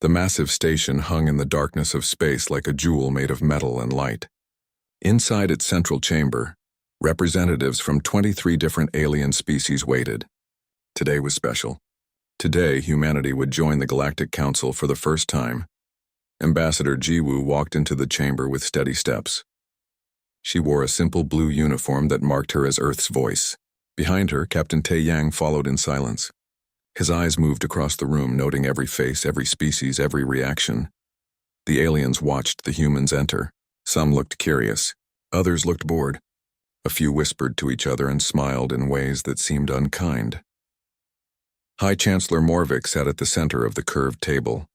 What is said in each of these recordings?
The massive station hung in the darkness of space like a jewel made of metal and light. Inside its central chamber, representatives from 23 different alien species waited. Today was special. Today, humanity would join the Galactic Council for the first time. Ambassador Jiwoo walked into the chamber with steady steps. She wore a simple blue uniform that marked her as Earth's voice. Behind her, Captain Tae-yang followed in silence. His eyes moved across the room, noting every face, every species, every reaction. The aliens watched the humans enter. Some looked curious. Others looked bored. A few whispered to each other and smiled in ways that seemed unkind. High Chancellor Morvik sat at the center of the curved table.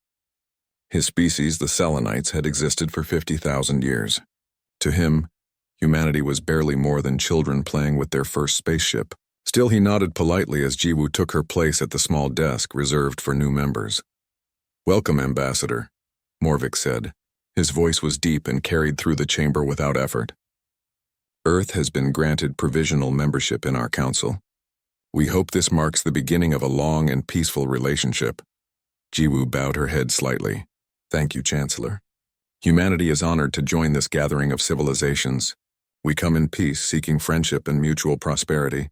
His species, the Selenites, had existed for 50,000 years. To him, humanity was barely more than children playing with their first spaceship. Still, he nodded politely as Jiwoo took her place at the small desk reserved for new members. "Welcome, Ambassador," Morvik said. His voice was deep and carried through the chamber without effort. "Earth has been granted provisional membership in our council. We hope this marks the beginning of a long and peaceful relationship." Jiwoo bowed her head slightly. "Thank you, Chancellor. Humanity is honored to join this gathering of civilizations. We come in peace, seeking friendship and mutual prosperity."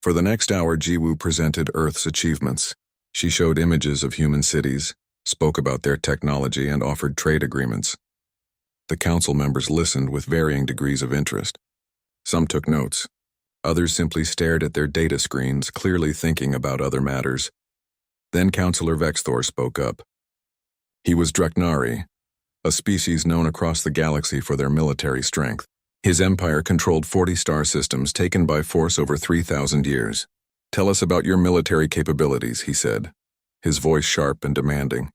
For the next hour, Jiwoo presented Earth's achievements. She showed images of human cities, spoke about their technology, and offered trade agreements. The council members listened with varying degrees of interest. Some took notes. Others simply stared at their data screens, clearly thinking about other matters. Then Councillor Vexthor spoke up. He was Dreknari, a species known across the galaxy for their military strength. His empire controlled 40 star systems taken by force over 3,000 years. "Tell us about your military capabilities," he said, his voice sharp and demanding.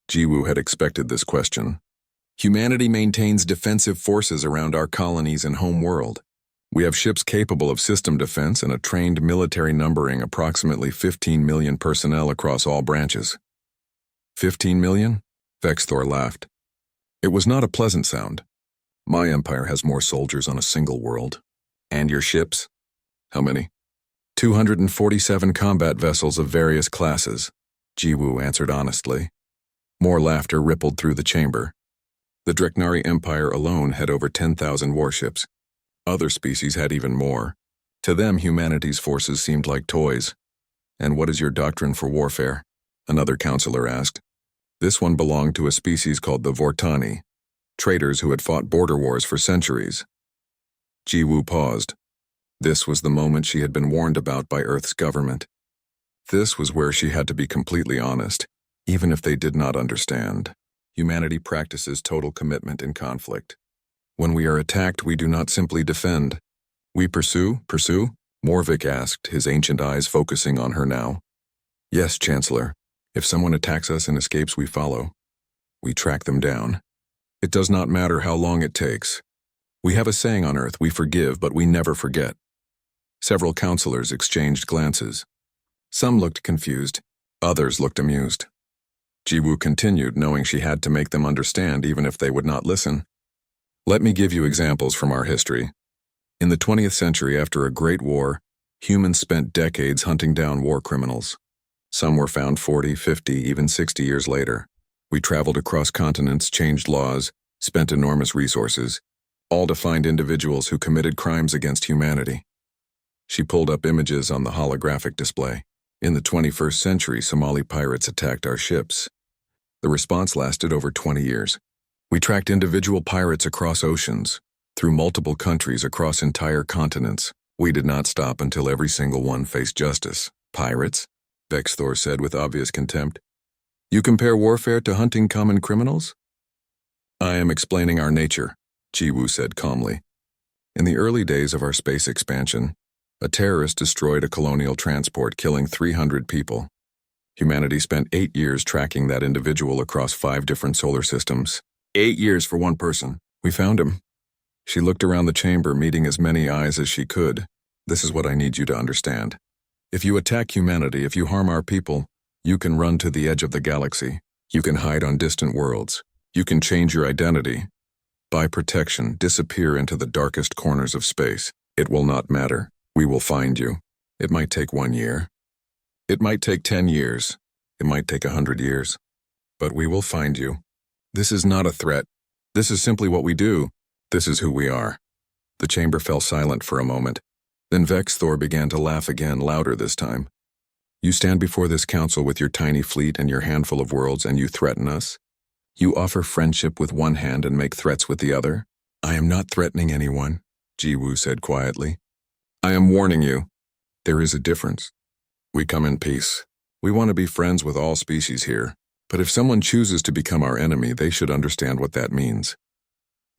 Jiwoo had expected this question. "Humanity maintains defensive forces around our colonies and home world. We have ships capable of system defense and a trained military numbering approximately 15 million personnel across all branches." 15 million? Vexthor laughed. It was not a pleasant sound. "My empire has more soldiers on a single world." "And your ships?" "How many?" 247 combat vessels of various classes," Jiwoo answered honestly. More laughter rippled through the chamber. The Dreknari Empire alone had over 10,000 warships. Other species had even more. To them, humanity's forces seemed like toys. "And what is your doctrine for warfare?" another counselor asked. This one belonged to a species called the Vortani, traitors who had fought border wars for centuries. Jiwoo paused. This was the moment she had been warned about by Earth's government. This was where she had to be completely honest, even if they did not understand. Humanity practices total commitment in conflict. When we are attacked, we do not simply defend. We pursue? Morvik asked, his ancient eyes focusing on her now. "Yes, Chancellor. If someone attacks us and escapes, we follow. We track them down. It does not matter how long it takes. We have a saying on Earth, we forgive, but we never forget." Several counselors exchanged glances. Some looked confused. Others looked amused. Jiwoo continued, knowing she had to make them understand even if they would not listen. "Let me give you examples from our history. In the 20th century, after a great war, humans spent decades hunting down war criminals. Some were found 40, 50, even 60 years later. We traveled across continents, changed laws, spent enormous resources, all to find individuals who committed crimes against humanity." She pulled up images on the holographic display. "In the 21st century, Somali pirates attacked our ships. The response lasted over 20 years. We tracked individual pirates across oceans, through multiple countries across entire continents. We did not stop until every single one faced justice." "Pirates?" Vexthor said with obvious contempt. "You compare warfare to hunting common criminals?" "I am explaining our nature," Jiwoo said calmly. "In the early days of our space expansion, a terrorist destroyed a colonial transport, killing 300 people. Humanity spent 8 years tracking that individual across 5 different solar systems. 8 years for one person. We found him." She looked around the chamber, meeting as many eyes as she could. "This is what I need you to understand. If you attack humanity, if you harm our people, you can run to the edge of the galaxy. You can hide on distant worlds. You can change your identity. Buy protection, disappear into the darkest corners of space. It will not matter. We will find you. It might take 1 year. It might take 10 years. It might take 100 years. But we will find you. This is not a threat. This is simply what we do. This is who we are. The chamber fell silent for a moment. Then Vexthor began to laugh again, louder this time. You stand before this council with your tiny fleet and your handful of worlds, and you threaten us? You offer friendship with one hand and make threats with the other? I am not threatening anyone, Jiwoo said quietly. I am warning you. There is a difference. We come in peace. We want to be friends with all species here. But if someone chooses to become our enemy, they should understand what that means.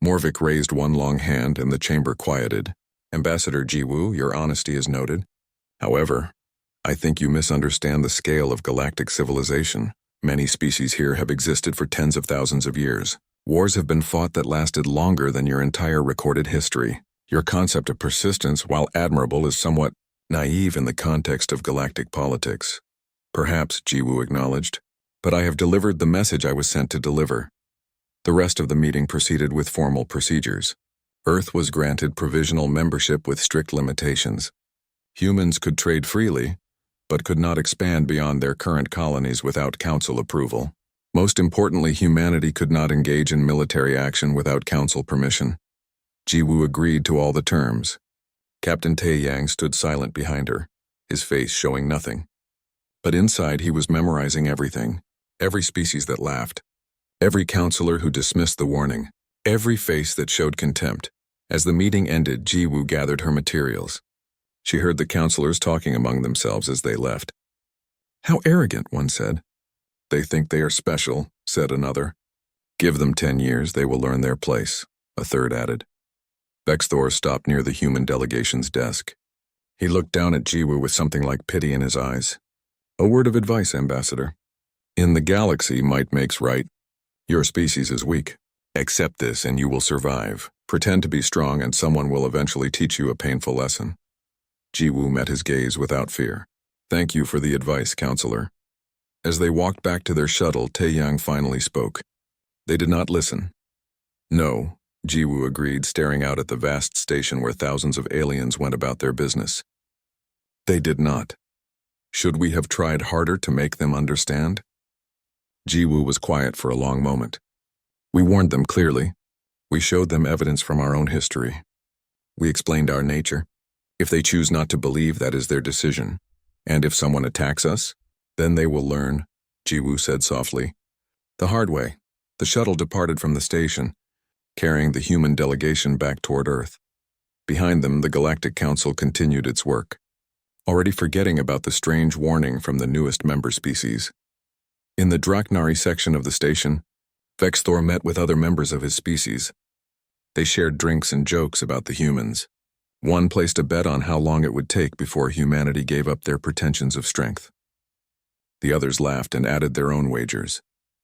Morvik raised one long hand and the chamber quieted. Ambassador Jiwoo, your honesty is noted. However, I think you misunderstand the scale of galactic civilization. Many species here have existed for tens of thousands of years. Wars have been fought that lasted longer than your entire recorded history. Your concept of persistence, while admirable, is somewhat naive in the context of galactic politics. Perhaps, Jiwoo acknowledged, but I have delivered the message I was sent to deliver. The rest of the meeting proceeded with formal procedures. Earth was granted provisional membership with strict limitations. Humans could trade freely, but could not expand beyond their current colonies without council approval. Most importantly, humanity could not engage in military action without council permission. Jiwoo agreed to all the terms. Captain Taeyang stood silent behind her, his face showing nothing. But inside he was memorizing everything, every species that laughed, every counselor who dismissed the warning, every face that showed contempt. As the meeting ended, Jiwoo gathered her materials. She heard the counselors talking among themselves as they left. How arrogant, one said. They think they are special, said another. Give them 10 years, they will learn their place, a third added. Vexthor stopped near the human delegation's desk. He looked down at Jiwoo with something like pity in his eyes. A word of advice, Ambassador. In the galaxy, might makes right. Your species is weak. Accept this and you will survive. Pretend to be strong and someone will eventually teach you a painful lesson. Jiwoo met his gaze without fear. Thank you for the advice, counselor. As they walked back to their shuttle, Taeyang finally spoke. They did not listen. No, Jiwoo agreed, staring out at the vast station where thousands of aliens went about their business. They did not. Should we have tried harder to make them understand? Jiwoo was quiet for a long moment. We warned them clearly. We showed them evidence from our own history. We explained our nature. If they choose not to believe, that is their decision. And if someone attacks us, then they will learn, Jiwoo said softly. The hard way. The shuttle departed from the station, carrying the human delegation back toward Earth. Behind them, the Galactic Council continued its work, already forgetting about the strange warning from the newest member species. In the Draknari section of the station, Vexthor met with other members of his species. They shared drinks and jokes about the humans. One placed a bet on how long it would take before humanity gave up their pretensions of strength. The others laughed and added their own wagers.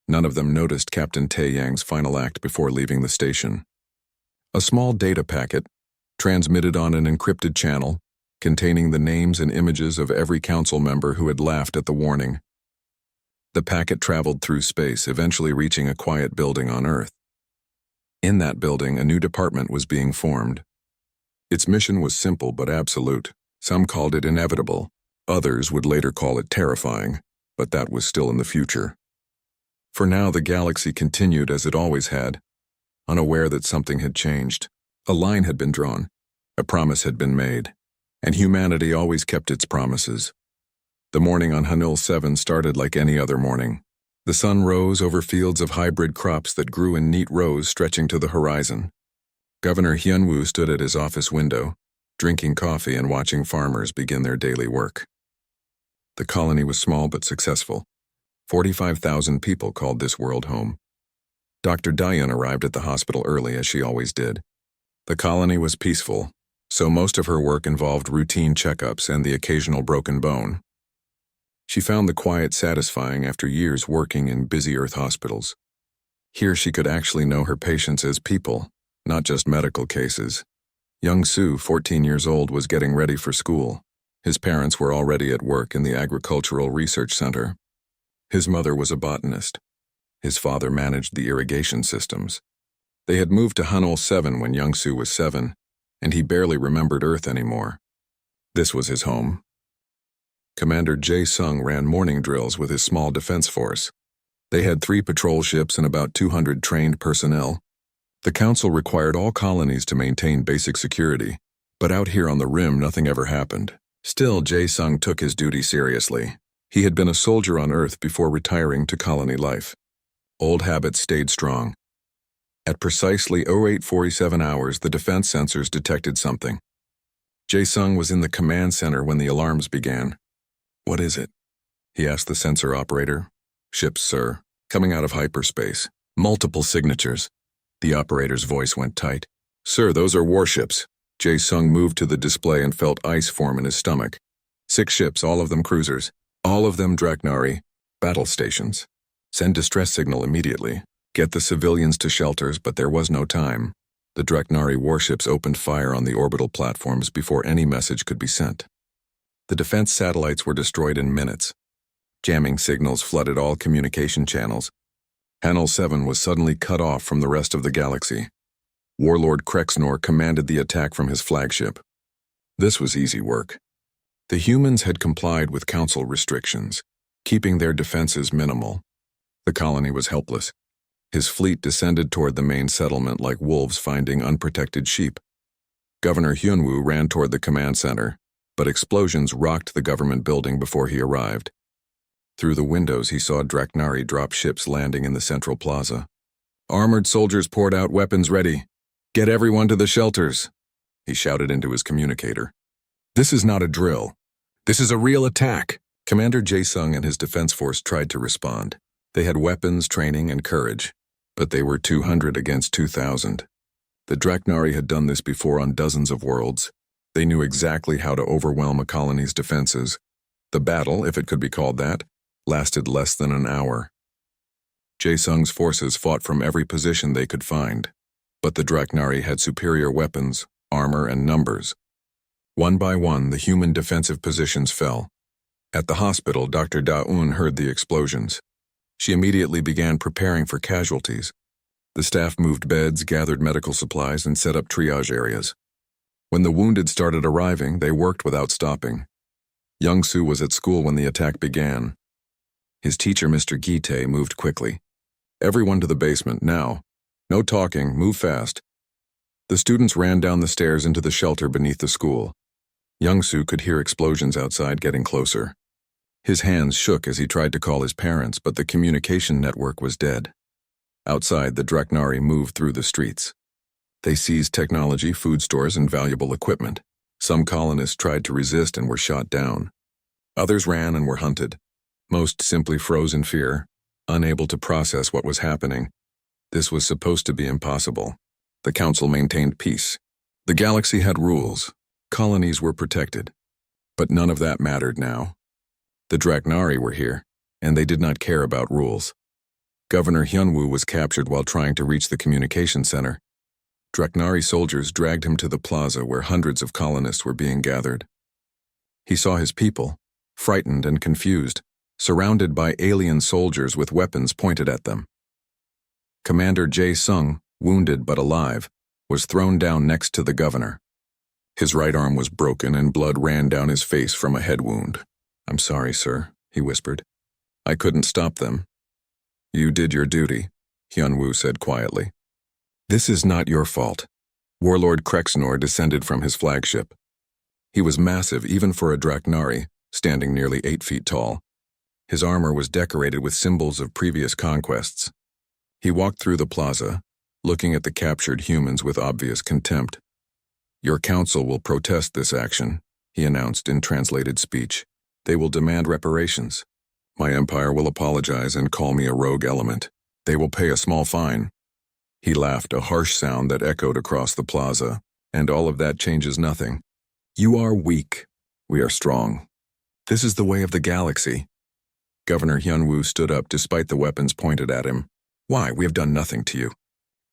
None of them noticed Captain Taeyang's final act before leaving the station. A small data packet, transmitted on an encrypted channel, containing the names and images of every council member who had laughed at the warning. The packet traveled through space, eventually reaching a quiet building on Earth. In that building, a new department was being formed. Its mission was simple but absolute. Some called it inevitable. Others would later call it terrifying, but that was still in the future. For now, the galaxy continued as it always had, unaware that something had changed. A line had been drawn, a promise had been made, and humanity always kept its promises. The morning on Hanul 7 started like any other morning. The sun rose over fields of hybrid crops that grew in neat rows stretching to the horizon. Governor Hyunwoo stood at his office window, drinking coffee and watching farmers begin their daily work. The colony was small but successful. 45,000 people called this world home. Dr. Diane arrived at the hospital early, as she always did. The colony was peaceful, so most of her work involved routine checkups and the occasional broken bone. She found the quiet satisfying after years working in busy Earth hospitals. Here she could actually know her patients as people, not just medical cases. Young Soo, 14 years old, was getting ready for school. His parents were already at work in the Agricultural Research Center. His mother was a botanist. His father managed the irrigation systems. They had moved to Hanul 7 when Young Soo was 7, and he barely remembered Earth anymore. This was his home. Commander Jae Sung ran morning drills with his small defense force. They had 3 patrol ships and about 200 trained personnel. The Council required all colonies to maintain basic security, but out here on the rim nothing ever happened. Still, Jae-sung took his duty seriously. He had been a soldier on Earth before retiring to colony life. Old habits stayed strong. At precisely 0847 hours, the defense sensors detected something. Jae-sung was in the command center when the alarms began. "What is it?" he asked the sensor operator. "Ships, sir, coming out of hyperspace. Multiple signatures." The operator's voice went tight. "Sir, those are warships." Jae-sung moved to the display and felt ice form in his stomach. 6 ships, all of them cruisers. All of them Draknari. Battle stations. Send distress signal immediately. Get the civilians to shelters, but there was no time. The Draknari warships opened fire on the orbital platforms before any message could be sent. The defense satellites were destroyed in minutes. Jamming signals flooded all communication channels. Panel 7 was suddenly cut off from the rest of the galaxy. Warlord Krexnor commanded the attack from his flagship. This was easy work. The humans had complied with Council restrictions, keeping their defenses minimal. The colony was helpless. His fleet descended toward the main settlement like wolves finding unprotected sheep. Governor Hyunwoo ran toward the command center, but explosions rocked the government building before he arrived. Through the windows he saw Draknari drop ships landing in the central plaza. Armored soldiers poured out, weapons ready. "Get everyone to the shelters," he shouted into his communicator. "This is not a drill. This is a real attack." Commander Jae-sung and his defense force tried to respond. They had weapons, training, and courage, but they were 200 against 2,000. The Draknari had done this before on dozens of worlds. They knew exactly how to overwhelm a colony's defenses. The battle, if it could be called that, lasted less than an hour. Jae-sung's forces fought from every position they could find, but the Draknari had superior weapons, armor, and numbers. One by one, the human defensive positions fell. At the hospital, Dr. Da-eun heard the explosions. She immediately began preparing for casualties. The staff moved beds, gathered medical supplies, and set up triage areas. When the wounded started arriving, they worked without stopping. Young-soo was at school when the attack began. His teacher, Mr. Gite, moved quickly. "Everyone to the basement, now. No talking, move fast." The students ran down the stairs into the shelter beneath the school. Young-soo could hear explosions outside getting closer. His hands shook as he tried to call his parents, but the communication network was dead. Outside, the Draknari moved through the streets. They seized technology, food stores, and valuable equipment. Some colonists tried to resist and were shot down. Others ran and were hunted. Most simply froze in fear, unable to process what was happening. This was supposed to be impossible. The Council maintained peace. The galaxy had rules. Colonies were protected. But none of that mattered now. The Draknari were here, and they did not care about rules. Governor Hyunwoo was captured while trying to reach the communication center. Draknari soldiers dragged him to the plaza where hundreds of colonists were being gathered. He saw his people, frightened and confused, surrounded by alien soldiers with weapons pointed at them. Commander Jae-sung, wounded but alive, was thrown down next to the governor. His right arm was broken and blood ran down his face from a head wound. "I'm sorry, sir," he whispered. "I couldn't stop them." "You did your duty," Hyunwoo said quietly. "This is not your fault." Warlord Krexnor descended from his flagship. He was massive even for a Draknari, standing nearly 8 feet tall. His armor was decorated with symbols of previous conquests. He walked through the plaza, looking at the captured humans with obvious contempt. "Your council will protest this action," he announced in translated speech. "They will demand reparations. My empire will apologize and call me a rogue element. They will pay a small fine." He laughed, a harsh sound that echoed across the plaza, "And all of that changes nothing. You are weak. We are strong. This is the way of the galaxy." Governor Hyunwoo stood up despite the weapons pointed at him. "Why? We have done nothing to you.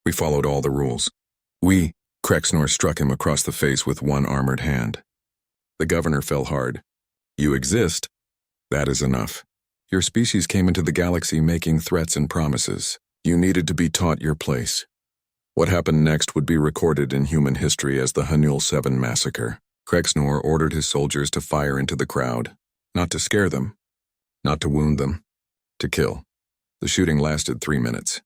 We followed all the rules." Krexnor struck him across the face with one armored hand. The governor fell hard. "You exist. That is enough. Your species came into the galaxy making threats and promises. You needed to be taught your place. What happened next would be recorded in human history as the Hanul 7 massacre." Krexnor ordered his soldiers to fire into the crowd, not to scare them, not to wound them, to kill. The shooting lasted 3 minutes.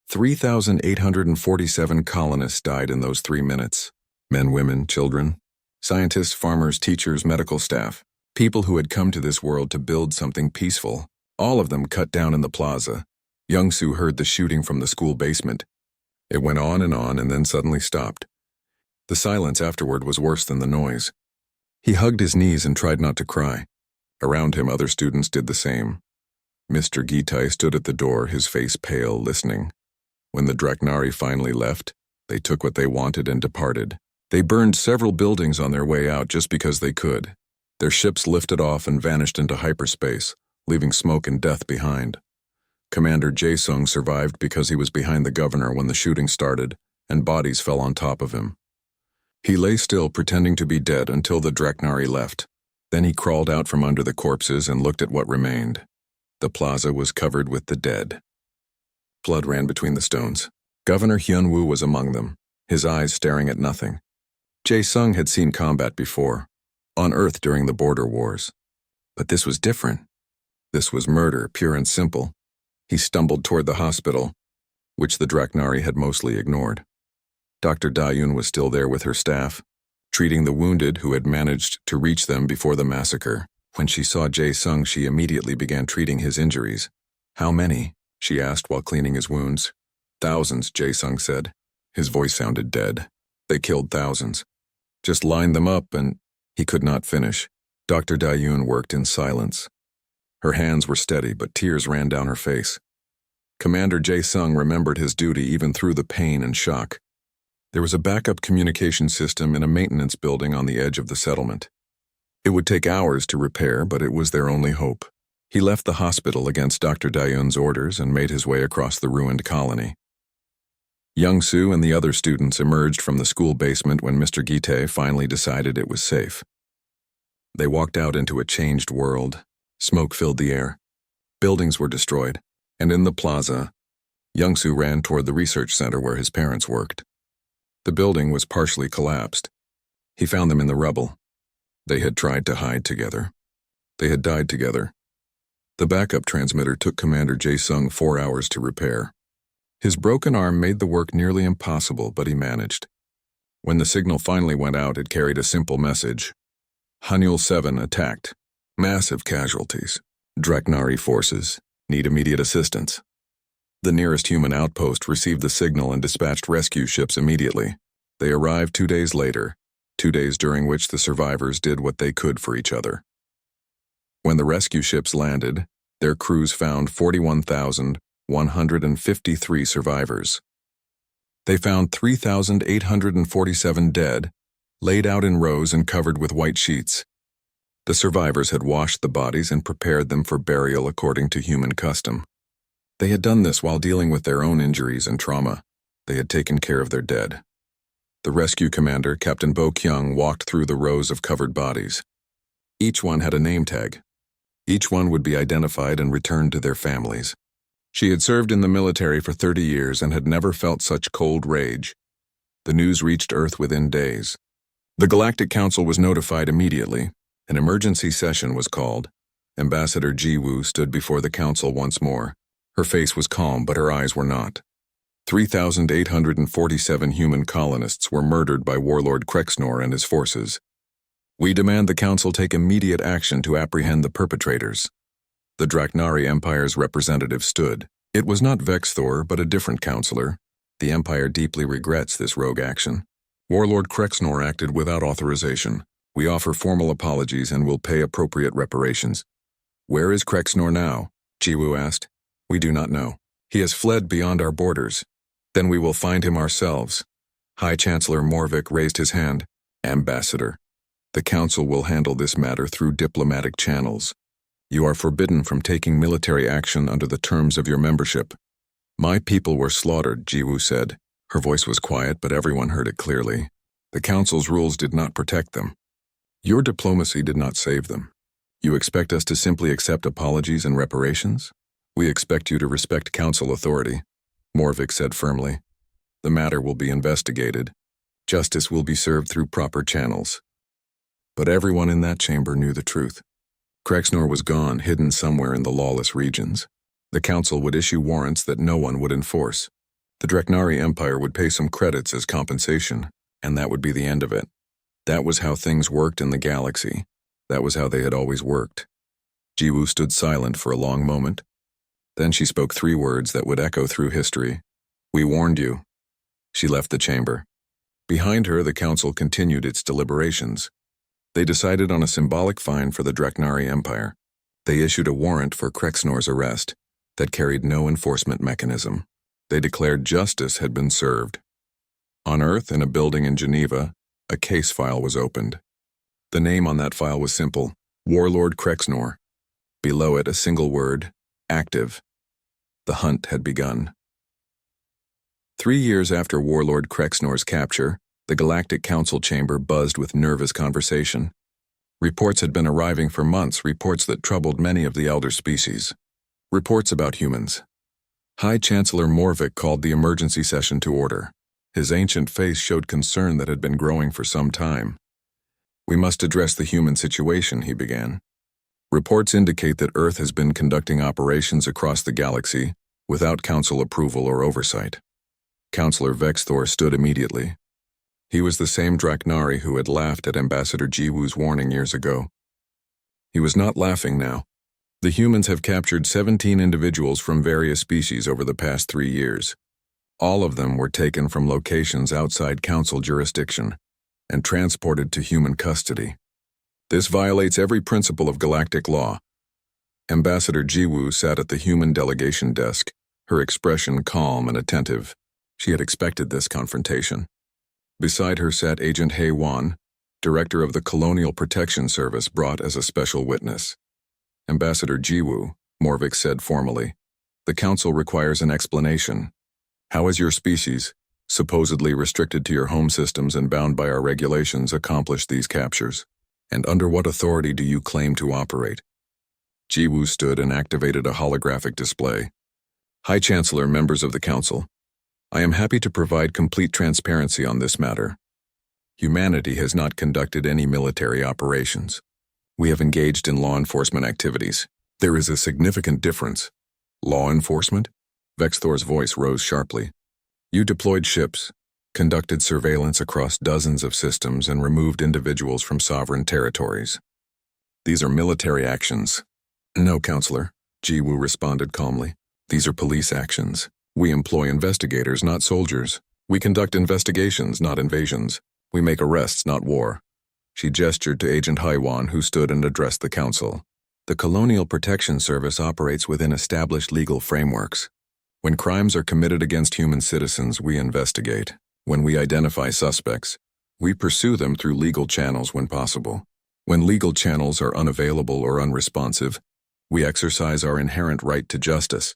3,847 colonists died in those 3 minutes. Men, women, children, scientists, farmers, teachers, medical staff, people who had come to this world to build something peaceful. All of them cut down in the plaza. Young-Soo heard the shooting from the school basement. It went on and then suddenly stopped. The silence afterward was worse than the noise. He hugged his knees and tried not to cry. Around him, other students did the same. Mr. Gitai stood at the door, his face pale, listening. When the Draknari finally left, they took what they wanted and departed. They burned several buildings on their way out just because they could. Their ships lifted off and vanished into hyperspace, leaving smoke and death behind. Commander Jae-sung survived because he was behind the governor when the shooting started, and bodies fell on top of him. He lay still, pretending to be dead until the Draknari left. Then he crawled out from under the corpses and looked at what remained. The plaza was covered with the dead. Blood ran between the stones. Governor Hyun-woo was among them, his eyes staring at nothing. Jae-sung had seen combat before, on Earth during the border wars. But this was different. This was murder, pure and simple. He stumbled toward the hospital, which the Draknari had mostly ignored. Dr. Da-yoon was still there with her staff, treating the wounded who had managed to reach them before the massacre. When she saw Jae-sung, she immediately began treating his injuries. "How many?" she asked while cleaning his wounds. "Thousands," Jae-sung said. His voice sounded dead. "They killed thousands. Just line them up and—" He could not finish. Dr. Da-yoon worked in silence. Her hands were steady, but tears ran down her face. Commander Jae-sung remembered his duty even through the pain and shock. There was a backup communication system in a maintenance building on the edge of the settlement. It would take hours to repair, but it was their only hope. He left the hospital against Dr. Da-yoon's orders and made his way across the ruined colony. Young-Soo and the other students emerged from the school basement when Mr. Gitae finally decided it was safe. They walked out into a changed world. Smoke filled the air. Buildings were destroyed, and in the plaza, Young-Soo ran toward the research center where his parents worked. The building was partially collapsed. He found them in the rubble. They had tried to hide together. They had died together. The backup transmitter took Commander Jae-sung 4 hours to repair. His broken arm made the work nearly impossible, but he managed. When the signal finally went out, it carried a simple message. Hanul 7 attacked. Massive casualties. Draknari forces need immediate assistance. The nearest human outpost received the signal and dispatched rescue ships immediately. They arrived 2 days later, 2 days during which the survivors did what they could for each other. When the rescue ships landed, their crews found 41,153 survivors. They found 3,847 dead, laid out in rows and covered with white sheets. The survivors had washed the bodies and prepared them for burial according to human custom. They had done this while dealing with their own injuries and trauma. They had taken care of their dead. The rescue commander, Captain Bo Kyung, walked through the rows of covered bodies. Each one had a name tag. Each one would be identified and returned to their families. She had served in the military for 30 years and had never felt such cold rage. The news reached Earth within days. The Galactic Council was notified immediately. An emergency session was called. Ambassador Ji-woo stood before the council once more. Her face was calm, but her eyes were not. 3,847 human colonists were murdered by Warlord Krexnor and his forces. We demand the council take immediate action to apprehend the perpetrators. The Draknari Empire's representative stood. It was not Vexthor, but a different counselor. The Empire deeply regrets this rogue action. Warlord Krexnor acted without authorization. We offer formal apologies and will pay appropriate reparations. Where is Krexnor now? Ji-woo asked. We do not know. He has fled beyond our borders. Then we will find him ourselves. High Chancellor Morvik raised his hand. Ambassador, the Council will handle this matter through diplomatic channels. You are forbidden from taking military action under the terms of your membership. My people were slaughtered, Ji-woo said. Her voice was quiet, but everyone heard it clearly. The Council's rules did not protect them. Your diplomacy did not save them. You expect us to simply accept apologies and reparations? We expect you to respect Council authority, Morvik said firmly. The matter will be investigated. Justice will be served through proper channels. But everyone in that chamber knew the truth. Krexnor was gone, hidden somewhere in the lawless regions. The Council would issue warrants that no one would enforce. The Dreknari Empire would pay some credits as compensation, and that would be the end of it. That was how things worked in the galaxy. That was how they had always worked. Jiwoo stood silent for a long moment. Then she spoke 3 words that would echo through history. "We warned you." She left the chamber. Behind her, the Council continued its deliberations. They decided on a symbolic fine for the Dreknari Empire. They issued a warrant for Krexnor's arrest that carried no enforcement mechanism. They declared justice had been served. On Earth, in a building in Geneva, a case file was opened. The name on that file was simple: Warlord Krexnor. Below it, a single word: active. The hunt had begun. 3 years after Warlord Krexnor's capture, the Galactic Council chamber buzzed with nervous conversation. Reports had been arriving for months, reports that troubled many of the elder species. Reports about humans. High Chancellor Morvik called the emergency session to order. His ancient face showed concern that had been growing for some time. "We must address the human situation," he began. "Reports indicate that Earth has been conducting operations across the galaxy without Council approval or oversight." Councillor Vexthor stood immediately. He was the same Dreknari who had laughed at Ambassador Jiwoo's warning years ago. He was not laughing now. The humans have captured 17 individuals from various species over the past 3 years. All of them were taken from locations outside Council jurisdiction and transported to human custody. This violates every principle of galactic law. Ambassador Jiwoo sat at the human delegation desk, her expression calm and attentive. She had expected this confrontation. Beside her sat Agent Hae-Wan, director of the Colonial Protection Service, brought as a special witness. "Ambassador Jiwoo," Morvik said formally, "the Council requires an explanation. How has your species, supposedly restricted to your home systems and bound by our regulations, accomplished these captures? And under what authority do you claim to operate?" Jiwoo stood and activated a holographic display. "High Chancellor, members of the Council, I am happy to provide complete transparency on this matter. Humanity has not conducted any military operations. We have engaged in law enforcement activities. There is a significant difference." "Law enforcement?" Vexthor's voice rose sharply. "You deployed ships, conducted surveillance across dozens of systems, and removed individuals from sovereign territories. These are military actions." "No, Counselor," Jiwoo responded calmly. "These are police actions. We employ investigators, not soldiers. We conduct investigations, not invasions. We make arrests, not war." She gestured to Agent Hae-Wan, who stood and addressed the Council. "The Colonial Protection Service operates within established legal frameworks. When crimes are committed against human citizens, we investigate. When we identify suspects, we pursue them through legal channels when possible. When legal channels are unavailable or unresponsive, we exercise our inherent right to justice."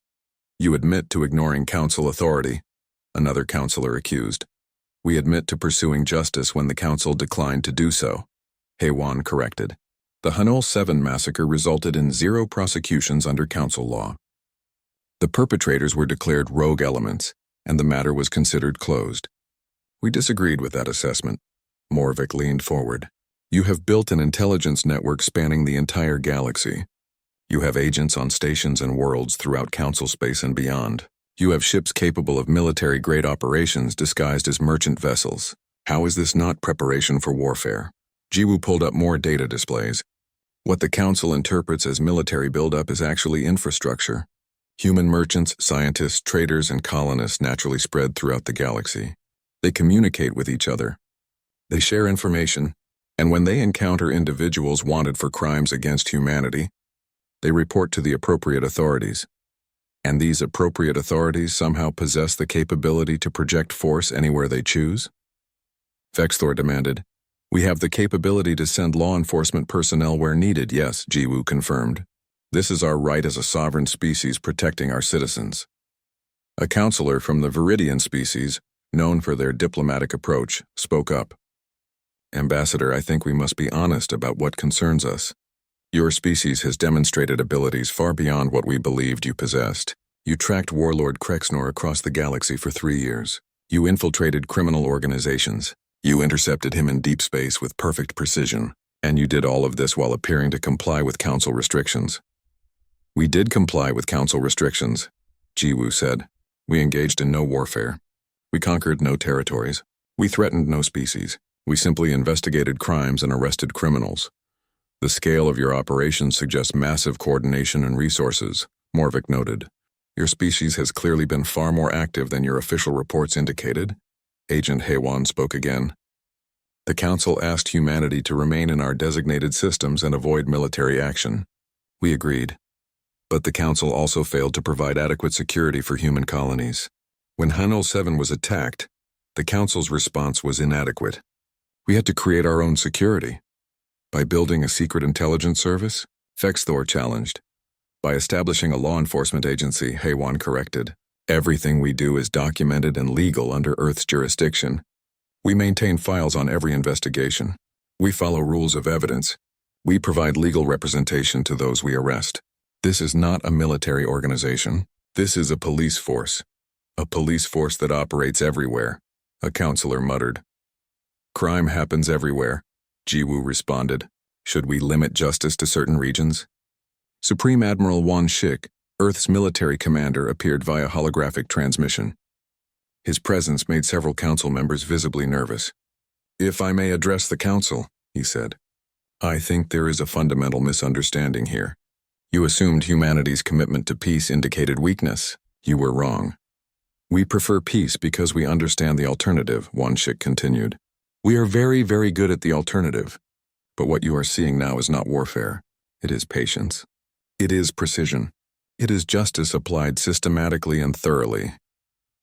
"You admit to ignoring Council authority," another councillor accused. "We admit to pursuing justice when the Council declined to do so," Hae-Wan corrected. The Hanol 7 massacre resulted in 0 prosecutions under Council law. The perpetrators were declared rogue elements, and the matter was considered closed. "We disagreed with that assessment." Morvik leaned forward. "You have built an intelligence network spanning the entire galaxy. You have agents on stations and worlds throughout Council space and beyond. You have ships capable of military-grade operations disguised as merchant vessels. How is this not preparation for warfare?" Jiwoo pulled up more data displays. "What the Council interprets as military buildup is actually infrastructure. Human merchants, scientists, traders, and colonists naturally spread throughout the galaxy. They communicate with each other. They share information, and when they encounter individuals wanted for crimes against humanity, they report to the appropriate authorities. And these appropriate authorities somehow possess the capability to project force anywhere they choose?" Vexthor demanded. "We have the capability to send law enforcement personnel where needed, yes," Jiwoo confirmed. "This is our right as a sovereign species protecting our citizens." A councillor from the Viridian species, known for their diplomatic approach, spoke up. "Ambassador, I think we must be honest about what concerns us. Your species has demonstrated abilities far beyond what we believed you possessed. You tracked Warlord Krexnor across the galaxy for 3 years. You infiltrated criminal organizations. You intercepted him in deep space with perfect precision. And you did all of this while appearing to comply with Council restrictions. We did comply with council restrictions, Jiwoo said. We engaged in no warfare. We conquered no territories. We threatened no species. We simply investigated crimes and arrested criminals. The scale of your operations suggests massive coordination and resources, Morvik noted. Your species has clearly been far more active than your official reports indicated. Agent Haewon spoke again. The Council asked humanity to remain in our designated systems and avoid military action. We agreed. But the Council also failed to provide adequate security for human colonies. When Hanul 7 was attacked, the Council's response was inadequate. We had to create our own security. By building a secret intelligence service? Fexthor challenged. By establishing a law enforcement agency, Haewon corrected. Everything we do is documented and legal under Earth's jurisdiction. We maintain files on every investigation. We follow rules of evidence. We provide legal representation to those we arrest. This is not a military organization. This is a police force. A police force that operates everywhere, a counselor muttered. Crime happens everywhere, Jiwoo responded. Should we limit justice to certain regions? Supreme Admiral Won Shik, Earth's military commander, appeared via holographic transmission. His presence made several council members visibly nervous. If I may address the council, he said, I think there is a fundamental misunderstanding here. You assumed humanity's commitment to peace indicated weakness. You were wrong. We prefer peace because we understand the alternative, Won Shik continued. We are very, very good at the alternative. But what you are seeing now is not warfare. It is patience. It is precision. It is justice applied systematically and thoroughly.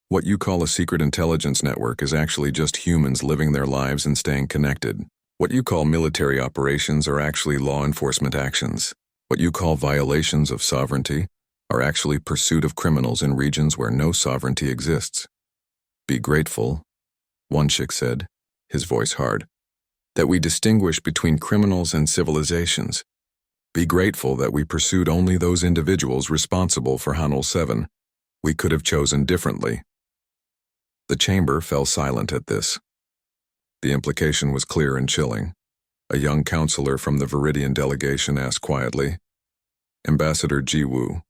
What you call a secret intelligence network is actually just humans living their lives and staying connected. What you call military operations are actually law enforcement actions. What you call violations of sovereignty are actually pursuit of criminals in regions where no sovereignty exists. Be grateful, Won Shik said, his voice hard, that we distinguish between criminals and civilizations. Be grateful that we pursued only those individuals responsible for Hanul 7. We could have chosen differently. The chamber fell silent at this. The implication was clear and chilling. A young counselor from the Viridian delegation asked quietly, Ambassador Jiwoo,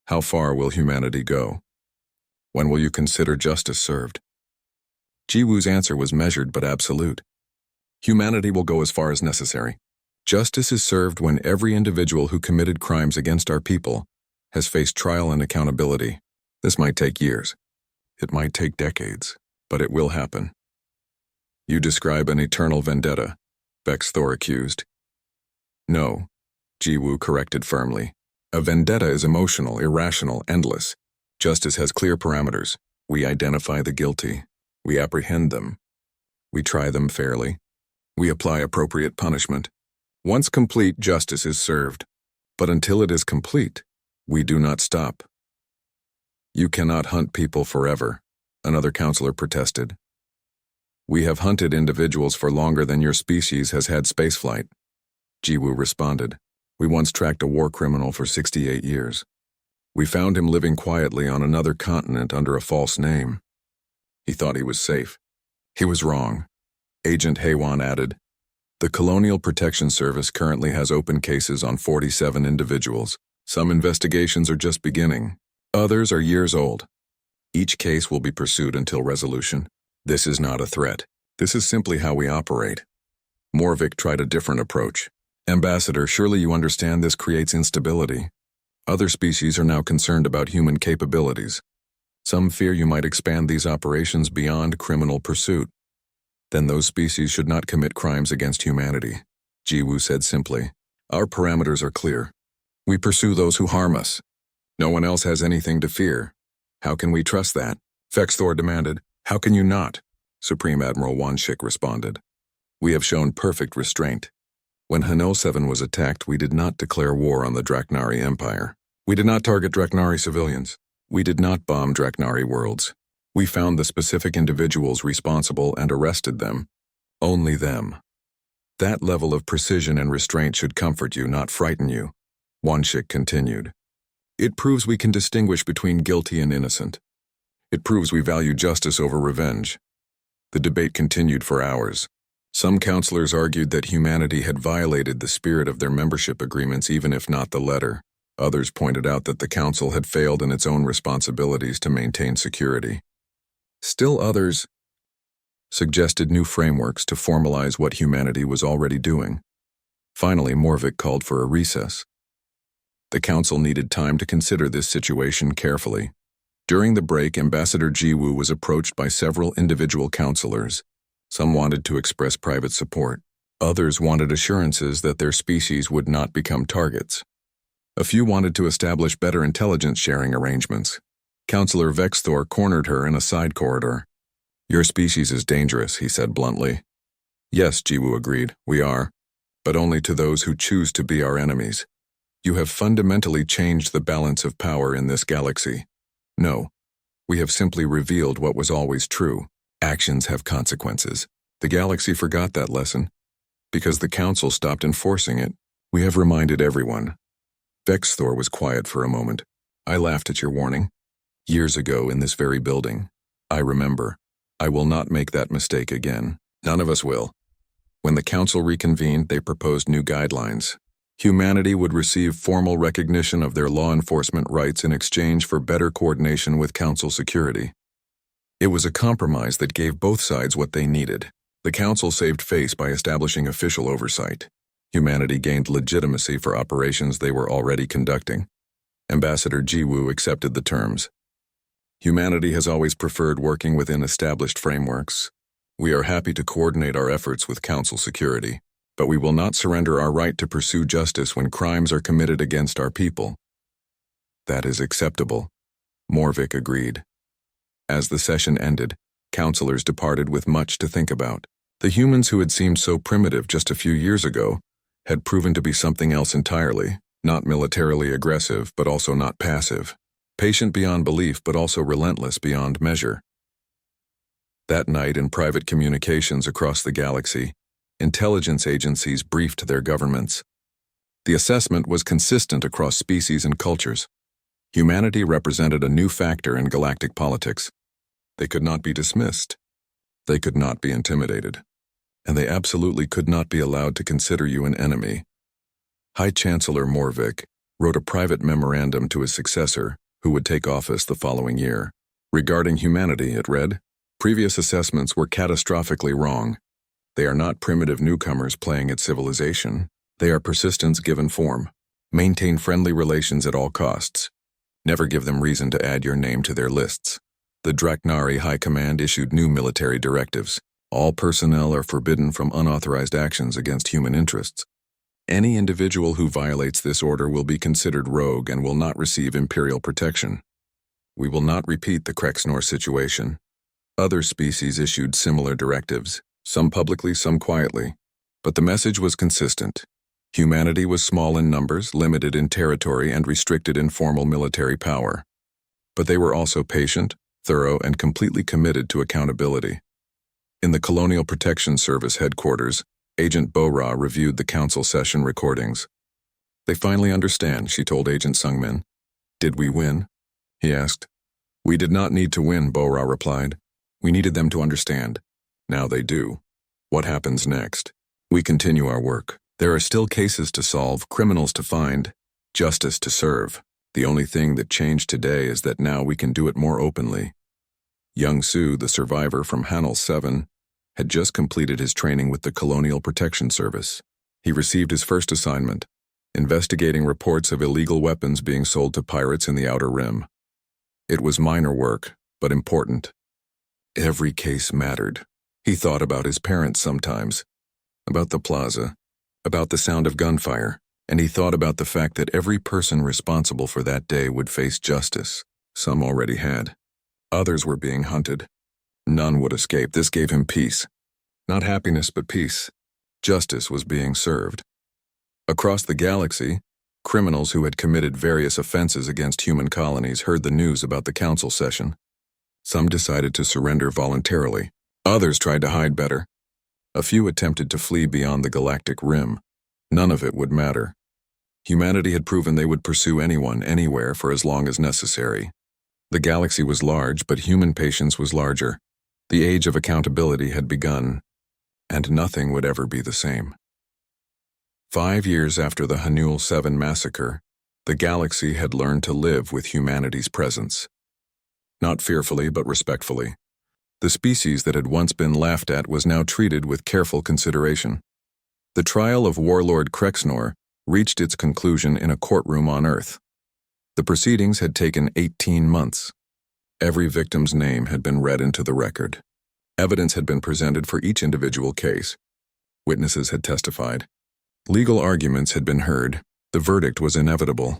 how far will humanity go? When will you consider justice served? Jiwoo's answer was measured but absolute. Humanity will go as far as necessary. Justice is served when every individual who committed crimes against our people has faced trial and accountability. This might take years. It might take decades, but it will happen. You describe an eternal vendetta, Fexthor accused. No, Jiwoo corrected firmly. A vendetta is emotional, irrational, endless. Justice has clear parameters. We identify the guilty. We apprehend them. We try them fairly. We apply appropriate punishment. Once complete, justice is served. But until it is complete, we do not stop. You cannot hunt people forever, another counselor protested. We have hunted individuals for longer than your species has had spaceflight, Jiwoo responded. We once tracked a war criminal for 68 years. We found him living quietly on another continent under a false name. He thought he was safe. He was wrong. Agent Haewon added, the Colonial Protection Service currently has open cases on 47 individuals. Some investigations are just beginning. Others are years old. Each case will be pursued until resolution. This is not a threat. This is simply how we operate. Morvik tried a different approach. Ambassador, surely you understand this creates instability. Other species are now concerned about human capabilities. Some fear you might expand these operations beyond criminal pursuit. Then those species should not commit crimes against humanity, Jiwoo said simply. Our parameters are clear. We pursue those who harm us. No one else has anything to fear. How can we trust that? Fexthor demanded. How can you not? Supreme Admiral Won Shik responded. We have shown perfect restraint. When Hanul 7 was attacked, we did not declare war on the Draknari Empire. We did not target Draknari civilians. We did not bomb Draknari worlds. We found the specific individuals responsible and arrested them. Only them. That level of precision and restraint should comfort you, not frighten you, Won Shik continued. It proves we can distinguish between guilty and innocent. It proves we value justice over revenge. The debate continued for hours. Some counselors argued that humanity had violated the spirit of their membership agreements even if not the letter. Others pointed out that the Council had failed in its own responsibilities to maintain security. Still others suggested new frameworks to formalize what humanity was already doing. Finally, Morvik called for a recess. The Council needed time to consider this situation carefully. During the break, Ambassador Jiwoo was approached by several individual counselors. Some wanted to express private support. Others wanted assurances that their species would not become targets. A few wanted to establish better intelligence sharing arrangements. Counselor Vexthor cornered her in a side corridor. "Your species is dangerous," he said bluntly. "Yes," Jiwoo agreed, "we are, but only to those who choose to be our enemies. You have fundamentally changed the balance of power in this galaxy. No, we have simply revealed what was always true. Actions have consequences. The galaxy forgot that lesson. Because the Council stopped enforcing it, we have reminded everyone." Vexthor was quiet for a moment. "I laughed at your warning. Years ago in this very building. I remember. I will not make that mistake again. None of us will." When the Council reconvened, they proposed new guidelines. Humanity would receive formal recognition of their law enforcement rights in exchange for better coordination with Council security. It was a compromise that gave both sides what they needed. The Council saved face by establishing official oversight. Humanity gained legitimacy for operations they were already conducting. Ambassador Jiwoo accepted the terms. "Humanity has always preferred working within established frameworks. We are happy to coordinate our efforts with Council security, but we will not surrender our right to pursue justice when crimes are committed against our people." "That is acceptable," Morvik agreed. As the session ended, counselors departed with much to think about. The humans who had seemed so primitive just a few years ago had proven to be something else entirely, not militarily aggressive but also not passive, patient beyond belief but also relentless beyond measure. That night, in private communications across the galaxy, intelligence agencies briefed their governments. The assessment was consistent across species and cultures. Humanity represented a new factor in galactic politics. They could not be dismissed. They could not be intimidated. And they absolutely could not be allowed to consider you an enemy. High Chancellor Morvik wrote a private memorandum to his successor, who would take office the following year. Regarding humanity, it read, "Previous assessments were catastrophically wrong. They are not primitive newcomers playing at civilization. They are persistence given form. Maintain friendly relations at all costs. Never give them reason to add your name to their lists." The Draknari High Command issued new military directives. All personnel are forbidden from unauthorized actions against human interests. Any individual who violates this order will be considered rogue and will not receive imperial protection. We will not repeat the Krexnor situation. Other species issued similar directives, some publicly, some quietly. But the message was consistent. Humanity was small in numbers, limited in territory, and restricted in formal military power. But they were also patient, thorough, and completely committed to accountability. In the Colonial Protection Service headquarters, Agent Bo-Ra reviewed the Council session recordings. "They finally understand," she told Agent Sungmin. "Did we win?" he asked. "We did not need to win," Bo-Ra replied. "We needed them to understand. Now they do. What happens next? We continue our work. There are still cases to solve, criminals to find, justice to serve. The only thing that changed today is that now we can do it more openly." Young Su, the survivor from Hanel 7, had just completed his training with the Colonial Protection Service. He received his first assignment, investigating reports of illegal weapons being sold to pirates in the Outer Rim. It was minor work, but important. Every case mattered. He thought about his parents sometimes, about the plaza, about the sound of gunfire, and he thought about the fact that every person responsible for that day would face justice. Some already had. Others were being hunted. None would escape. This gave him peace. Not happiness, but peace. Justice was being served. Across the galaxy, criminals who had committed various offenses against human colonies heard the news about the Council session. Some decided to surrender voluntarily. Others tried to hide better. A few attempted to flee beyond the galactic rim. None of it would matter. Humanity had proven they would pursue anyone, anywhere, for as long as necessary. The galaxy was large, but human patience was larger. The age of accountability had begun, and nothing would ever be the same. 5 years after the Hanul 7 massacre, The galaxy had learned to live with humanity's presence. Not fearfully, but respectfully. The species that had once been laughed at was now treated with careful consideration. The trial of Warlord Krexnor reached its conclusion in a courtroom on Earth. The proceedings had taken 18 months. Every victim's name had been read into the record. Evidence had been presented for each individual case. Witnesses had testified. Legal arguments had been heard. The verdict was inevitable.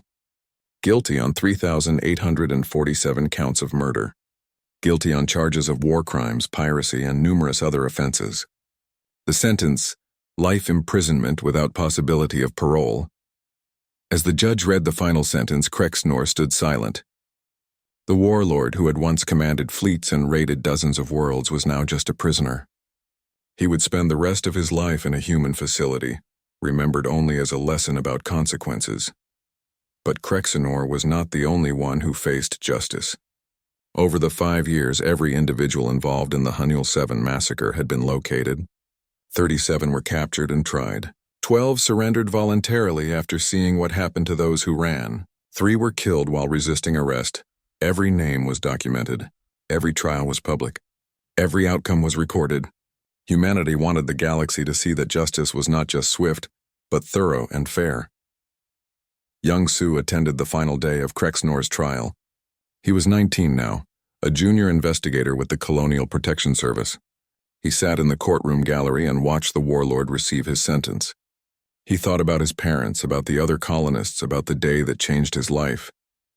Guilty on 3,847 counts of murder. Guilty on charges of war crimes, piracy, and numerous other offenses. The sentence, life imprisonment without possibility of parole. As the judge read the final sentence, Krexnor stood silent. The warlord who had once commanded fleets and raided dozens of worlds was now just a prisoner. He would spend the rest of his life in a human facility, remembered only as a lesson about consequences. But Krexnor was not the only one who faced justice. Over the 5 years, every individual involved in the Hunul 7 massacre had been located. 37 were captured and tried. 12 surrendered voluntarily after seeing what happened to those who ran. 3 were killed while resisting arrest. Every name was documented. Every trial was public. Every outcome was recorded. Humanity wanted the galaxy to see that justice was not just swift, but thorough and fair. Young Su attended the final day of Krexnor's trial. He was 19 now, a junior investigator with the Colonial Protection Service. He sat in the courtroom gallery and watched the warlord receive his sentence. He thought about his parents, about the other colonists, about the day that changed his life.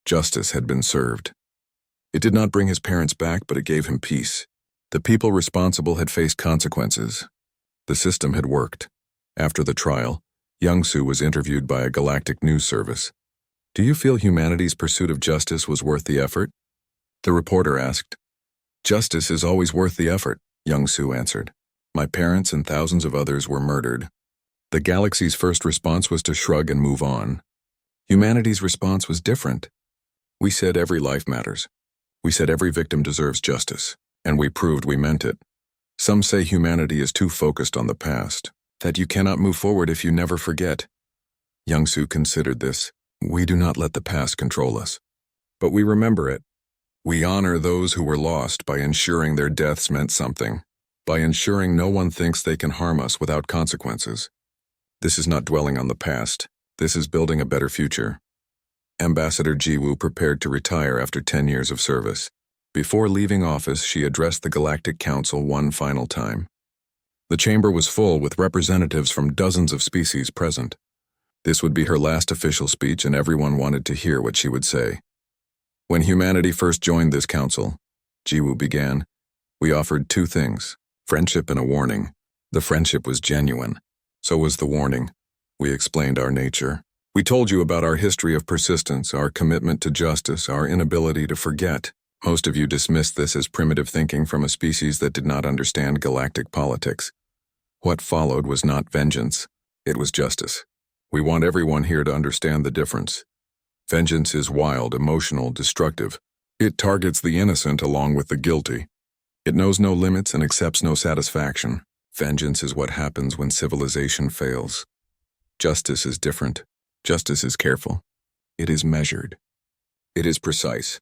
Justice had been served. It did not bring his parents back, but it gave him peace. The people responsible had faced consequences. The system had worked. After the trial, Young Su was interviewed by a galactic news service. "Do you feel humanity's pursuit of justice was worth the effort?" The reporter asked. "Justice is always worth the effort," Young Su answered. "My parents and thousands of others were murdered." The galaxy's first response was to shrug and move on. Humanity's response was different. We said every life matters. We said every victim deserves justice, and we proved we meant it. Some say humanity is too focused on the past, that you cannot move forward if you never forget. Young Su considered this. We do not let the past control us, but we remember it. We honor those who were lost by ensuring their deaths meant something, by ensuring no one thinks they can harm us without consequences. This is not dwelling on the past. This is building a better future. Ambassador Jiwoo prepared to retire after 10 years of service. Before leaving office, she addressed the Galactic Council one final time. The chamber was full with representatives from dozens of species present. This would be her last official speech, and everyone wanted to hear what she would say. When humanity first joined this council, Jiwoo began, we offered 2 things, friendship and a warning. The friendship was genuine. So was the warning. We explained our nature. We told you about our history of persistence, our commitment to justice, our inability to forget. Most of you dismissed this as primitive thinking from a species that did not understand galactic politics. What followed was not vengeance. It was justice. We want everyone here to understand the difference. Vengeance is wild, emotional, destructive. It targets the innocent along with the guilty. It knows no limits and accepts no satisfaction. Vengeance is what happens when civilization fails. Justice is different. Justice is careful. It is measured. It is precise.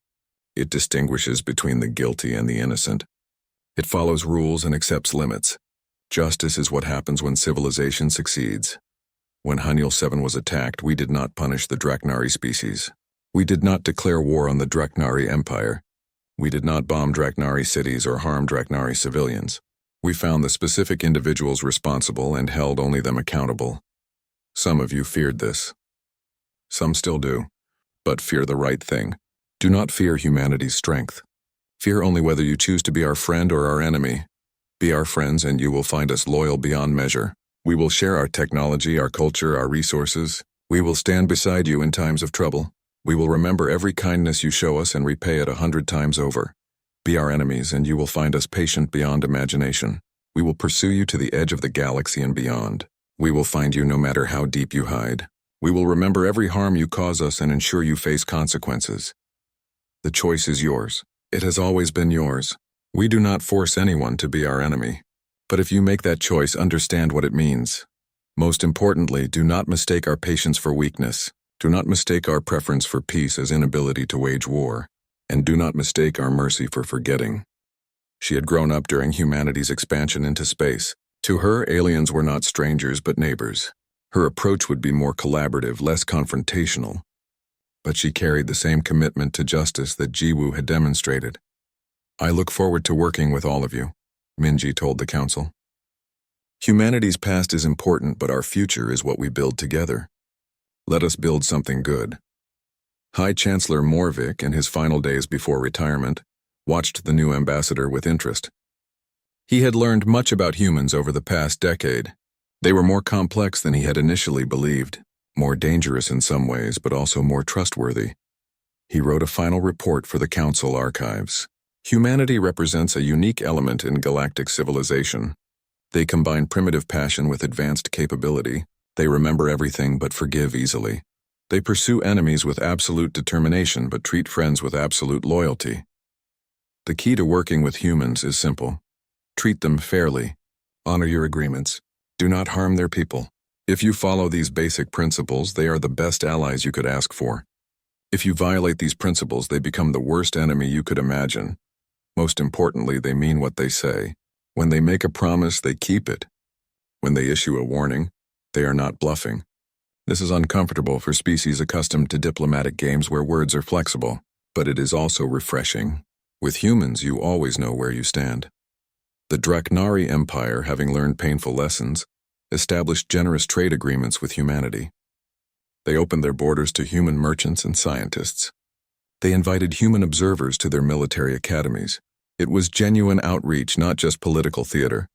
It distinguishes between the guilty and the innocent. It follows rules and accepts limits. Justice is what happens when civilization succeeds. When Hunul 7 was attacked, we did not punish the Draknari species. We did not declare war on the Draknari Empire. We did not bomb Draknari cities or harm Draknari civilians. We found the specific individuals responsible and held only them accountable. Some of you feared this. Some still do. But fear the right thing. Do not fear humanity's strength. Fear only whether you choose to be our friend or our enemy. Be our friends and you will find us loyal beyond measure. We will share our technology, our culture, our resources. We will stand beside you in times of trouble. We will remember every kindness you show us and repay it 100 times over. Be our enemies and you will find us patient beyond imagination. We will pursue you to the edge of the galaxy and beyond. We will find you no matter how deep you hide. We will remember every harm you cause us and ensure you face consequences. The choice is yours. It has always been yours. We do not force anyone to be our enemy. But if you make that choice, understand what it means. Most importantly, do not mistake our patience for weakness. Do not mistake our preference for peace as inability to wage war, and do not mistake our mercy for forgetting. She had grown up during humanity's expansion into space. To her, aliens were not strangers but neighbors. Her approach would be more collaborative, less confrontational. But she carried the same commitment to justice that Jiwoo had demonstrated. I look forward to working with all of you, Minji told the council. Humanity's past is important, but our future is what we build together. Let us build something good. High Chancellor Morvik, in his final days before retirement, watched the new ambassador with interest. He had learned much about humans over the past decade. They were more complex than he had initially believed, more dangerous in some ways, but also more trustworthy. He wrote a final report for the Council archives. Humanity represents a unique element in galactic civilization. They combine primitive passion with advanced capability. They remember everything but forgive easily. They pursue enemies with absolute determination but treat friends with absolute loyalty. The key to working with humans is simple. Treat them fairly. Honor your agreements. Do not harm their people. If you follow these basic principles, they are the best allies you could ask for. If you violate these principles, they become the worst enemy you could imagine. Most importantly, they mean what they say. When they make a promise, they keep it. When they issue a warning, they are not bluffing. This is uncomfortable for species accustomed to diplomatic games where words are flexible, but it is also refreshing. With humans, you always know where you stand. The Draknari Empire, having learned painful lessons, established generous trade agreements with humanity. They opened their borders to human merchants and scientists. They invited human observers to their military academies. It was genuine outreach, not just political theater.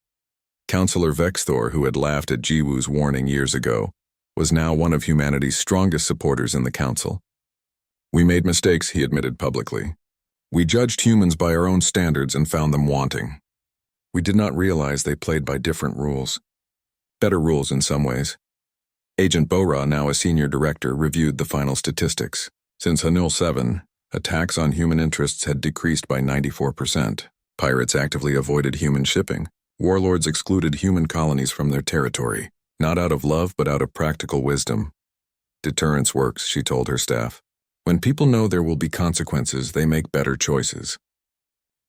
Councillor Vexthor, who had laughed at Jiwoo's warning years ago, was now one of humanity's strongest supporters in the council. We made mistakes, he admitted publicly. We judged humans by our own standards and found them wanting. We did not realize they played by different rules. Better rules in some ways. Agent Bora, now a senior director, reviewed the final statistics. Since Hanul 7, attacks on human interests had decreased by 94%. Pirates actively avoided human shipping. Warlords excluded human colonies from their territory, not out of love but out of practical wisdom. Deterrence works, she told her staff. When people know there will be consequences, they make better choices.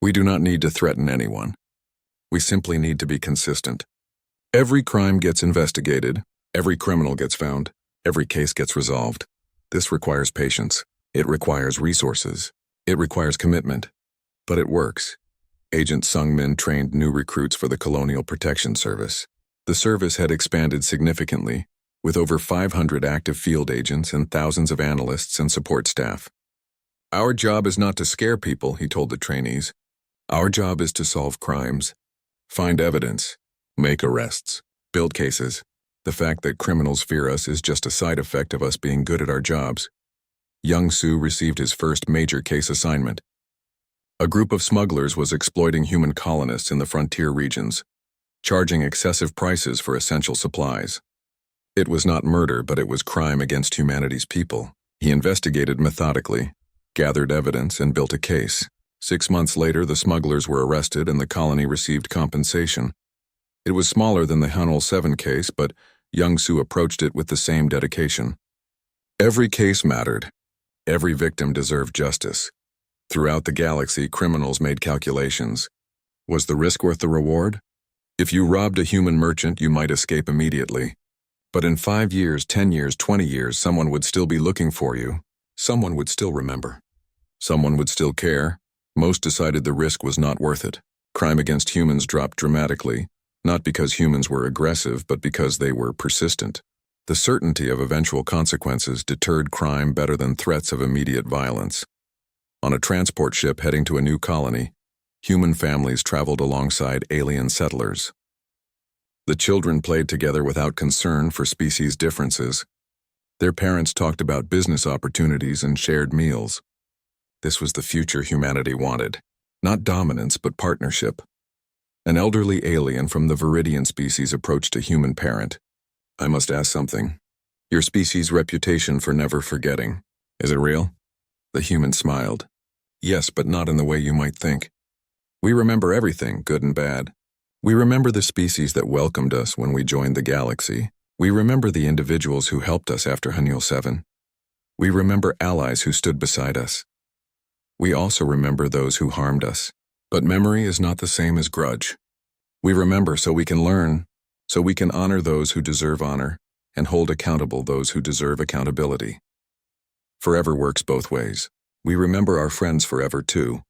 We do not need to threaten anyone. We simply need to be consistent. Every crime gets investigated, every criminal gets found, every case gets resolved. This requires patience. It requires resources. It requires commitment. But it works. Agent Sungmin trained new recruits for the Colonial Protection Service. The service had expanded significantly, with over 500 active field agents and thousands of analysts and support staff. Our job is not to scare people, he told the trainees. Our job is to solve crimes. Find evidence, make arrests, build cases. The fact that criminals fear us is just a side effect of us being good at our jobs. Young Soo received his first major case assignment. A group of smugglers was exploiting human colonists in the frontier regions, charging excessive prices for essential supplies. It was not murder, but it was crime against humanity's people. He investigated methodically, gathered evidence, and built a case. 6 months later, the smugglers were arrested and the colony received compensation. It was smaller than the Hanul 7 case, but Young Soo approached it with the same dedication. Every case mattered. Every victim deserved justice. Throughout the galaxy, criminals made calculations. Was the risk worth the reward? If you robbed a human merchant, you might escape immediately. But in 5 years, 10 years, 20 years, someone would still be looking for you. Someone would still remember. Someone would still care. Most decided the risk was not worth it. Crime against humans dropped dramatically, not because humans were aggressive, but because they were persistent. The certainty of eventual consequences deterred crime better than threats of immediate violence. On a transport ship heading to a new colony, human families traveled alongside alien settlers. The children played together without concern for species differences. Their parents talked about business opportunities and shared meals. This was the future humanity wanted. Not dominance, but partnership. An elderly alien from the Viridian species approached a human parent. I must ask something. Your species' reputation for never forgetting. Is it real? The human smiled. Yes, but not in the way you might think. We remember everything, good and bad. We remember the species that welcomed us when we joined the galaxy. We remember the individuals who helped us after Hanul 7. We remember allies who stood beside us. We also remember those who harmed us. But memory is not the same as grudge. We remember so we can learn, so we can honor those who deserve honor, and hold accountable those who deserve accountability. Forever works both ways. We remember our friends forever too.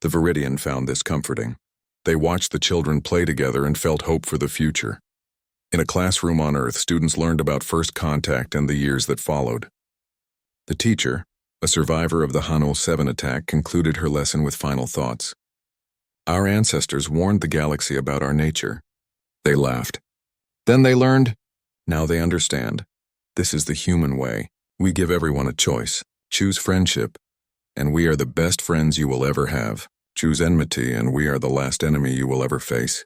The Viridian found this comforting. They watched the children play together and felt hope for the future. In a classroom on Earth, students learned about first contact and the years that followed. The teacher, a survivor of the Hanul 7 attack, concluded her lesson with final thoughts. Our ancestors warned the galaxy about our nature. They laughed. Then they learned. Now they understand. This is the human way. We give everyone a choice. Choose friendship, and we are the best friends you will ever have. Choose enmity, and we are the last enemy you will ever face.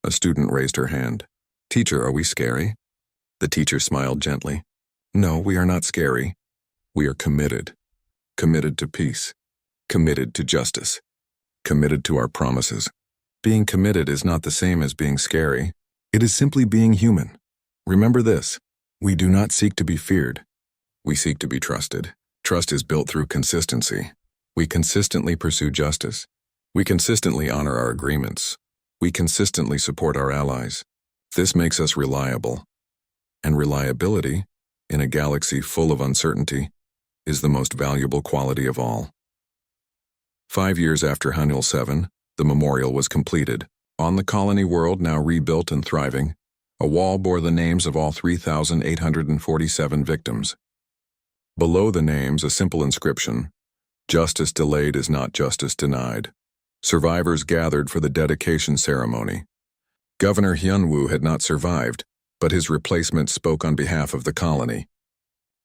A student raised her hand. Teacher, are we scary? The teacher smiled gently. No, we are not scary. We are committed. Committed to peace. Committed to justice. Committed to our promises. Being committed is not the same as being scary. It is simply being human. Remember this. We do not seek to be feared. We seek to be trusted. Trust is built through consistency. We consistently pursue justice. We consistently honor our agreements. We consistently support our allies. This makes us reliable. And reliability, in a galaxy full of uncertainty, is the most valuable quality of all. 5 years after Hanul 7, the memorial was completed. On the colony world, now rebuilt and thriving, a wall bore the names of all 3,847 victims. Below the names, a simple inscription: "Justice delayed is not justice denied." Survivors gathered for the dedication ceremony. Governor Hyunwoo had not survived, but his replacement spoke on behalf of the colony.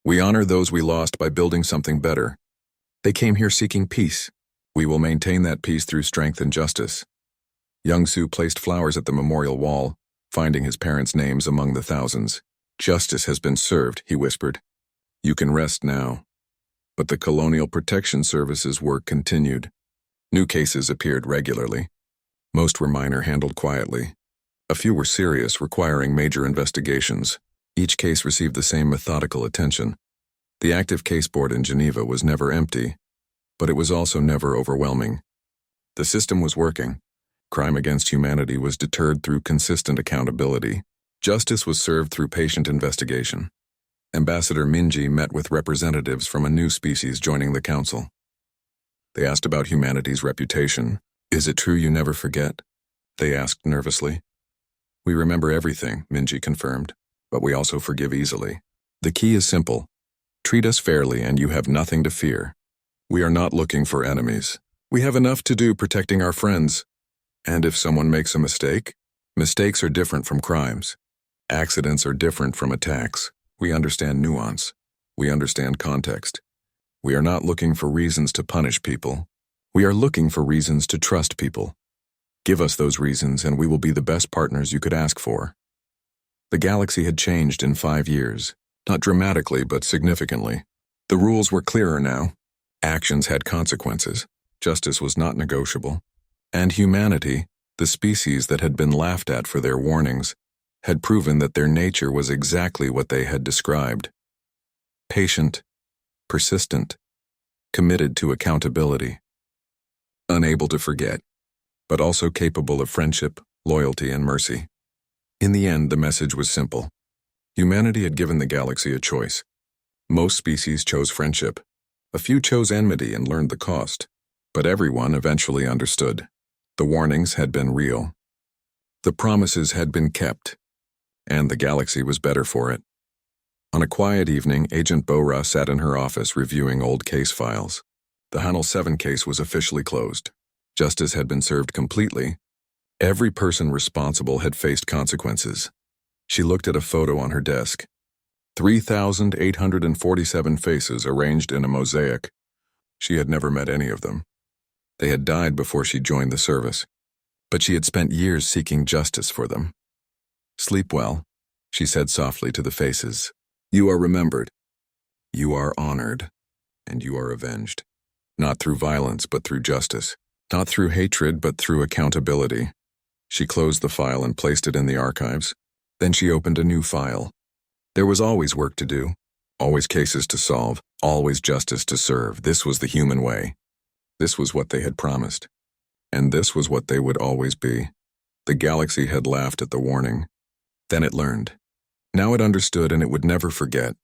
We honor those we lost by building something better. They came here seeking peace. We will maintain that peace through strength and justice. Young-soo placed flowers at the memorial wall, finding his parents' names among the thousands. Justice has been served, he whispered. You can rest now. But the Colonial Protection Service's work continued. New cases appeared regularly. Most were minor, handled quietly. A few were serious, requiring major investigations. Each case received the same methodical attention. The active case board in Geneva was never empty, but it was also never overwhelming. The system was working. Crime against humanity was deterred through consistent accountability. Justice was served through patient investigation. Ambassador Minji met with representatives from a new species joining the council. They asked about humanity's reputation. Is it true you never forget? They asked nervously. We remember everything, Minji confirmed, but we also forgive easily. The key is simple. Treat us fairly and you have nothing to fear. We are not looking for enemies. We have enough to do protecting our friends. And if someone makes a mistake, mistakes are different from crimes. Accidents are different from attacks. We understand nuance. We understand context. We are not looking for reasons to punish people. We are looking for reasons to trust people. Give us those reasons and we will be the best partners you could ask for. The galaxy had changed in 5 years. Not dramatically, but significantly. The rules were clearer now. Actions had consequences. Justice was not negotiable. And humanity, the species that had been laughed at for their warnings, had proven that their nature was exactly what they had described. Patient, persistent, committed to accountability. Unable to forget, but also capable of friendship, loyalty, and mercy. In the end, the message was simple. Humanity had given the galaxy a choice. Most species chose friendship. A few chose enmity and learned the cost. But everyone eventually understood. The warnings had been real. The promises had been kept. And the galaxy was better for it. On a quiet evening, Agent Bora sat in her office reviewing old case files. The Hanul 7 case was officially closed. Justice had been served completely. Every person responsible had faced consequences. She looked at a photo on her desk. 3,847 faces arranged in a mosaic. She had never met any of them. They had died before she joined the service, but she had spent years seeking justice for them. Sleep well, she said softly to the faces. You are remembered. You are honored, and you are avenged. Not through violence, but through justice. Not through hatred, but through accountability. She closed the file and placed it in the archives. Then she opened a new file. There was always work to do. Always cases to solve, always justice to serve. This was the human way. This was what they had promised. And this was what they would always be. The galaxy had laughed at the warning. Then it learned. Now it understood, and it would never forget.